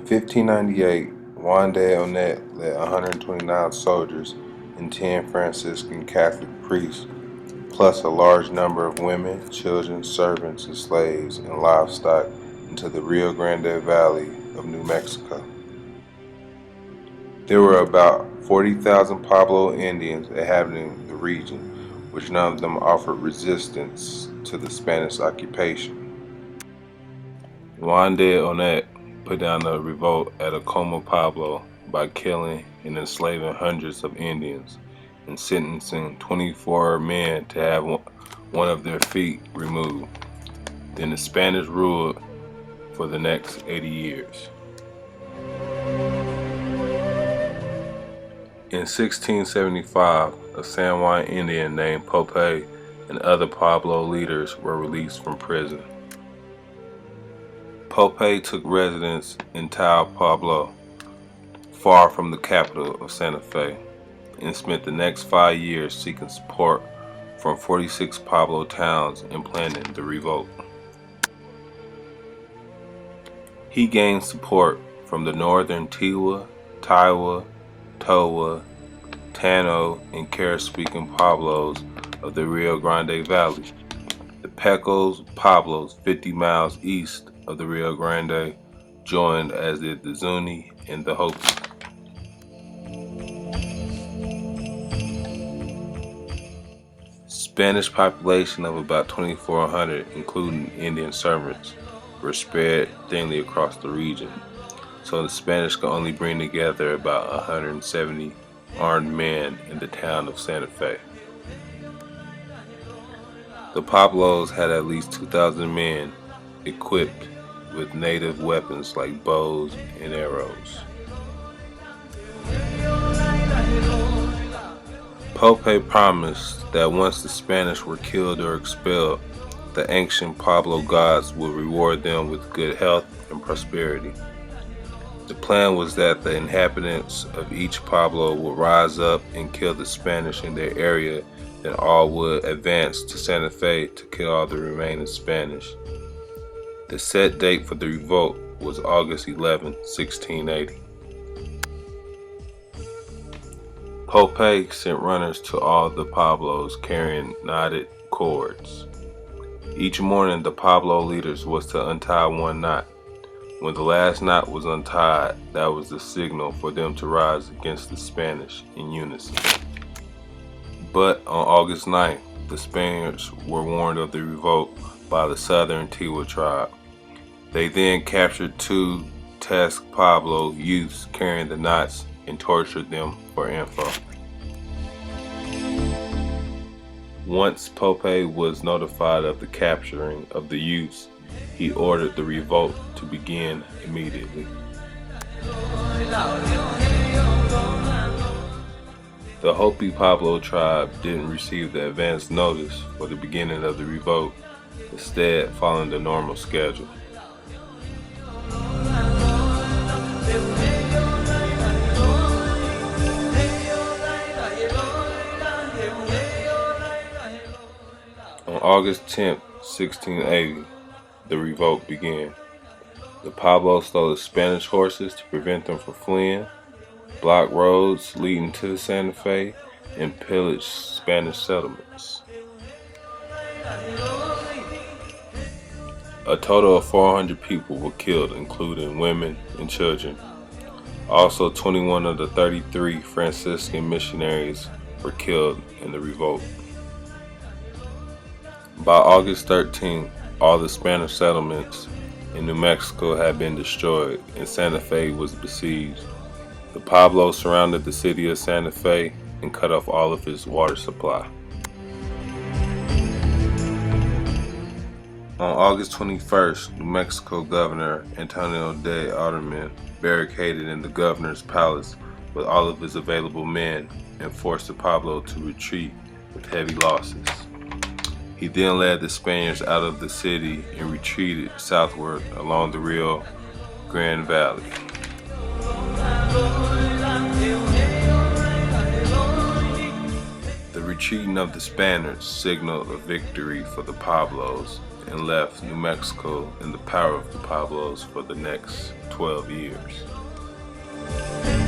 In 1598, Juan de Onet led 129 soldiers and 10 Franciscan Catholic priests, plus a large number of women, children, servants, and slaves and livestock into the Rio Grande Valley of New Mexico. There were about 40,000 Pueblo Indians inhabiting the region, which none of them offered resistance to the Spanish occupation. Juan de Onet put down a revolt at Acoma Pueblo by killing and enslaving hundreds of Indians and sentencing 24 men to have one of their feet removed. Then the Spanish ruled for the next 80 years. In 1675, a San Juan Indian named Pope and other Pueblo leaders were released from prison. Pope took residence in Taos Pueblo, far from the capital of Santa Fe, and spent the next 5 years seeking support from 46 Pueblo towns and planning the revolt. He gained support from the northern Tiwa, Taiwa, Towa, Tano, and Carib-speaking Pueblos of the Rio Grande Valley. The Pecos Pueblos, 50 miles east of the Rio Grande, joined, as did the Zuni and the Hopi. Spanish population of about 2,400, including Indian servants, were spread thinly across the region, so the Spanish could only bring together about 170 armed men in the town of Santa Fe. The Pueblos had at least 2,000 men equipped with native weapons like bows and arrows. Pope promised that once the Spanish were killed or expelled, the ancient Pueblo gods would reward them with good health and prosperity. The plan was that the inhabitants of each Pueblo would rise up and kill the Spanish in their area, then all would advance to Santa Fe to kill all the remaining Spanish. The set date for the revolt was August 11, 1680. Pope sent runners to all the Pueblos carrying knotted cords. Each morning the Pueblo leaders was to untie one knot. When the last knot was untied, that was the signal for them to rise against the Spanish in unison. But on August 9th, the Spaniards were warned of the revolt by the southern Tiwa tribe. They then captured 2 Task Pueblo youths carrying the knots and tortured them for info. Once Pope was notified of the capturing of the youths, he ordered the revolt to begin immediately. The Hopi Pueblo tribe didn't receive the advance notice for the beginning of the revolt, instead following the normal schedule. On August 10, 1680, the revolt began. The Pueblo stole Spanish horses to prevent them from fleeing, blocked roads leading to Santa Fe, and pillaged Spanish settlements. A total of 400 people were killed, including women and children. Also, 21 of the 33 Franciscan missionaries were killed in the revolt. By August 13, all the Spanish settlements in New Mexico had been destroyed and Santa Fe was besieged. The Pueblos surrounded the city of Santa Fe and cut off all of its water supply. On August 21st, New Mexico Governor Antonio de Alderman barricaded in the governor's palace with all of his available men and forced the Pueblo to retreat with heavy losses. He then led the Spaniards out of the city and retreated southward along the Rio Grande Valley. The retreating of the Spaniards signaled a victory for the Pueblos, and left New Mexico in the power of the Pablos for the next 12 years.